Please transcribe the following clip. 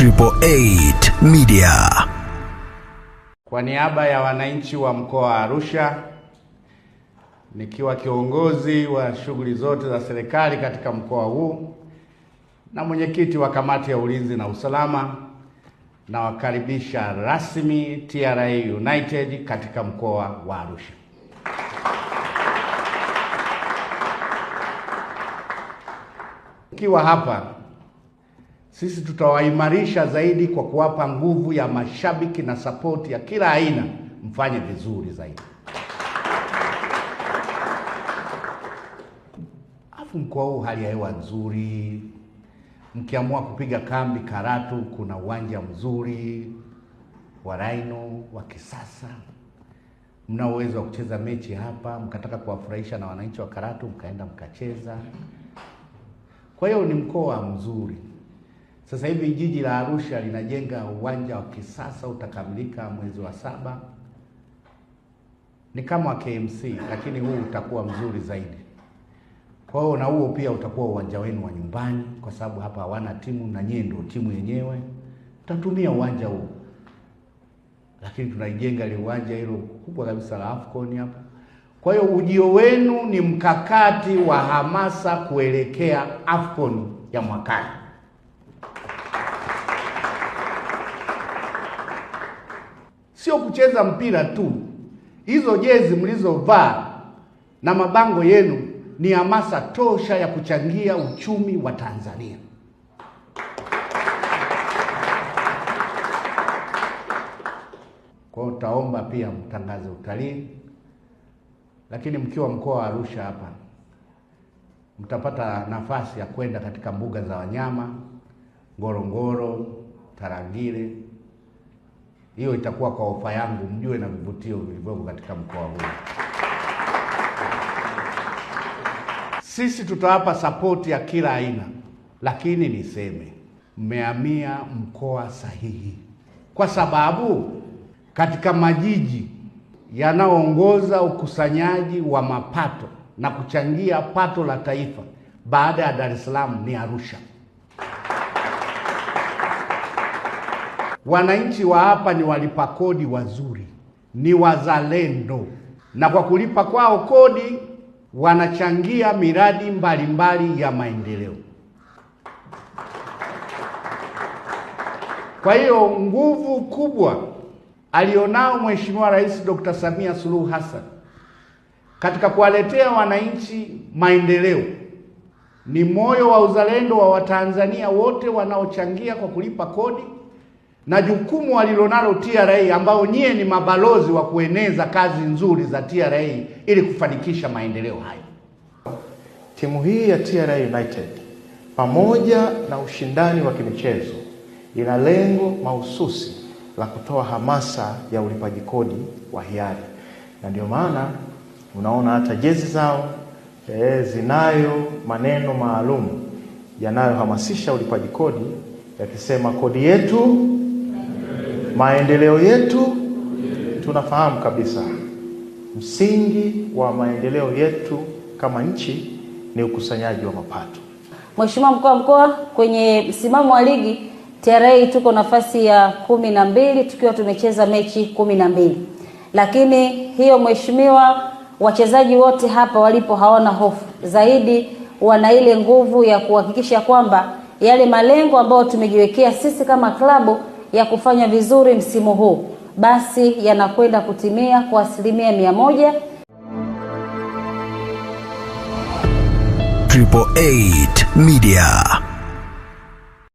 888 Media. Kwa niaba ya wananchi wa mkoa wa Arusha, nikiwa kiongozi wa shughuli zote za serikali katika mkoa huu na mwenyekiti wa kamati ya ulinzi na usalama, na wakaribisha rasmi TRA United katika mkoa wa Arusha. Ukiwa hapa, sisi tutawaimarisha zaidi kwa kuwapa nguvu ya mashabiki na support ya kila aina, mfanye vizuri zaidi. Afu mkoa huu hali ya hewa nzuri. Mkiamua kupiga kambi Karatu, kuna uwanja mzuri wa Rhino wa kisasa. Mna uwezo wa kucheza mechi hapa, mkataka kuwafurahisha na wananchi wa Karatu, mkaenda mkacheza. Kwa hiyo ni mkoa mzuri. Sasa hivi jiji la Arusha linajenga uwanja wa kisasa, utakamilika mwezi wa 7. Ni kama wa KMC, lakini huu utakuwa mzuri zaidi. Kwa hiyo na huo pia utakuwa uwanja wenu wa nyumbani, kwa sababu hapa hawana timu na nyie ndio timu yenyewe. Tutatumia uwanja huu. Lakini tunaijenga ile uwanja hilo kubwa kabisa la AFCON hapa. Kwa hiyo ujio wenu ni mkakati wa hamasa kuelekea AFCON ya mwakani. Sio kucheza mpira tu. Hizo jezi mlizovaa na mabango yenu ni hamasa tosha ya kuchangia uchumi wa Tanzania. Kwa hiyo taomba pia mtangaze utalii. Lakini mkiwa mkoa wa Arusha hapa, mtapata nafasi ya kwenda katika mbuga za wanyama, Ngorongoro, Tarangire. Hiyo itakuwa kwa ofa yangu, mjue na vivutio vilivyopo katika mkoa huu. Sisi tutawapa support ya kila aina, lakini niseme mmehamia mkoa sahihi, kwa sababu katika majiji yanaoongoza ukusanyaji wa mapato na kuchangia pato la taifa baada ya Dar es Salaam ni Arusha. Wananchi wa hapa ni walipa kodi wazuri, ni wazalendo, na kwa kulipa kwao kodi wanachangia miradi mbalimbali ya maendeleo. Kwa hiyo nguvu kubwa alionao Mheshimiwa Rais Dr. Samia Suluhu Hassan katika kuwaletea wananchi maendeleo ni moyo wa uzalendo wa Watanzania wote wanaochangia kwa kulipa kodi, na jukumu walilonalo TRA, ambao nyie ni mabalozi wa kueneza kazi nzuri za TRA ili kufanikisha maendeleo hayo. Timu hii ya TRA United pamoja na ushindani wa kimichezo ina lengo mahususi la kutoa hamasa ya ulipaji kodi wa hiari, na ndio maana unaona hata jezi zao zinayo maneno maalum yanayohamasisha ulipaji kodi, yakisema kodi yetu, maendeleo yetu. Tunafahamu kabisa msingi wa maendeleo yetu kama nchi ni ukusanyaji wa mapato. Mheshimiwa Mkuu wa Mkoa, kwenye msimamo wa ligi TRA tuko nafasi ya 12 tukiwa tumecheza mechi 12. Lakini hiyo Mheshimiwa, wachezaji wote hapa walipo hawana hofu. Zaidi wana ile nguvu ya kuhakikisha kwamba yale malengo ambayo tumejiwekea sisi kama klabu ya kufanya vizuri msimu huu basi yanakwenda kutimia kwa 100%. 888 Media.